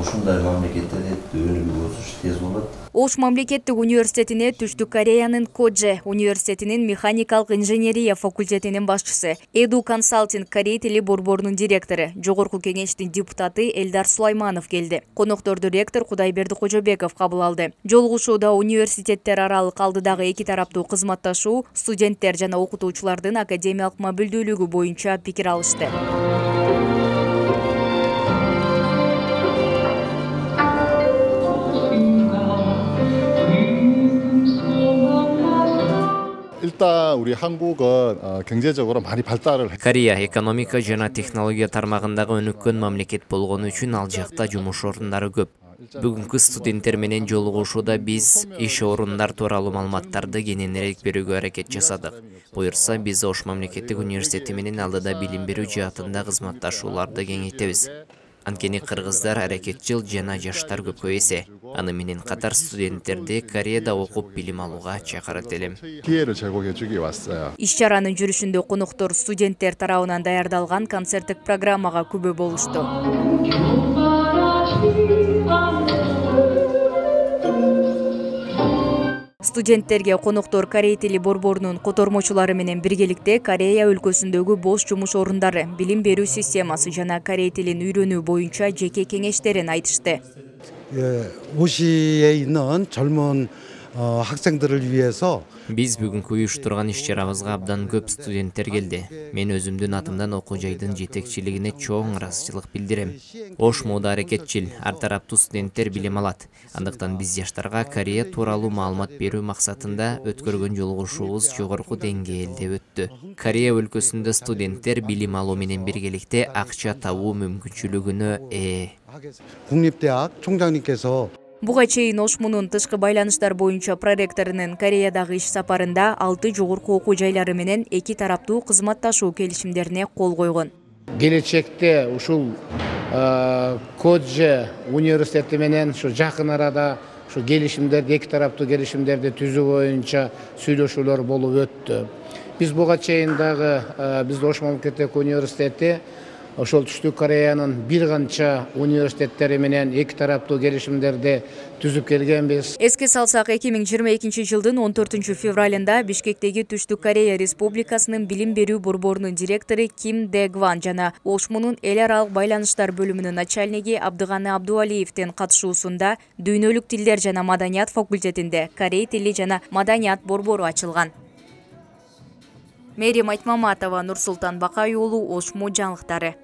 Ушундай мамлекеттерде өнүгүү өсүш тез болот. Ош мамлекеттик университетине Түштүк Кореянын Кодже университетинин механикалык инженерия факультетинин башчысы, Edu Consulting Корей тили борборунун директору, жогорку кеңештин депутаты Элдар Сулайманов келди. Конокторду ректор Кудайберди Кожобеков кабыл алды. Жолугушууда университеттер аралык алдыдагы эки тараптуу кызматташуу, студенттер жана окутуучулардын академиялык мобилдүүлүгү боюнча пикир алышты. 일단 우리 한국은 경제적으로 많이 발달을 Корея экономика жана технология тармагындагы өнүккөн мамлекет болгону үчүн ал жакта жумуш орундары көп. Бүгүнкү студенттер менен жолугушууда биз иш орундар тууралуу маалыматтарды кененирээк берүүгө аракет жасадык. Буюрса, биз Ош мамлекеттик университети менен алдыда билим берүү жаатында кызматташууларды кеңейтебиз. Анткени кыргыздар аракетчил жана жаштар көпкө эсе. Аны менен катар студенттерди Кореяда окуп билим алууга чакырат элем. Иш чаранын жүрүшүндө коноктор студенттер тарабынан даярдалган концерттик программага күбө болушту. Студенттерге коноктор Корей тили борборунун котормочулары менен биргеликте Корея өлкөсүндөгү бош жумуш орундары, билим берүү системасы жана Корей тилин үйрөнүү боюнча жеке кеңештерин айтышты. 오시에 있는 젊은 학생들을 위해서 Биз бүгүнкү уюштурган иш чарабызга абдан көп студенттер келди. Мен өзүмдүн атымдан окуу жайдын жетекчилигине чоң ыраазычылык билдирем. Ош мода аракетчил, ар тараптуу студенттер билим алат. Андыктан биз жаштарга Корея тууралуу маалымат берүү максатында өткөргөн жолугушуубуз жогорку деңгээлде өттү. Корея өлкөсүндө студенттер билим алуу менен биргеликте акча табуу мүмкүнчүлүгүнө ээ. 국립대학 총장님께서 Буга чейин Ошмунун тышкы байланыштар боюнча проректорунун Кореядагы иш сапарында 6 жогорку окуу жайлары менен эки тараптуу кызматташуу келишимдерине кол койгон. Келечекте ушул Кодже университети менен ушу жакын арада ушу келишимдерди, эки тараптуу келишимдерди түзүү боюнча сүйлөшүүлөр болуп өттү. Биз буга чейин дагы биз Ош мамлекеттик университети ошол Түштүк Кореянын бир канча университеттери менен эки тараптуу келишимдерди түзүп келгенбиз. Эске салсак, 2022 жылдын 14 февралында Бишкектеги Түштүк Корея Республикасынын билим берүү борборунун директору Ким Дэгван жана Ошмунун эл аралык байланыштар бөлүмүнүн начальниги Абдыганы Абдуалиевдин катышуусунда дүйнөлүк тилдер жана маданият факультетинде Корей тили жана маданият борбору ачылган. Мерим Айтмаматова, Нурсултан Бакай уулу, Ошму жаңылыктары.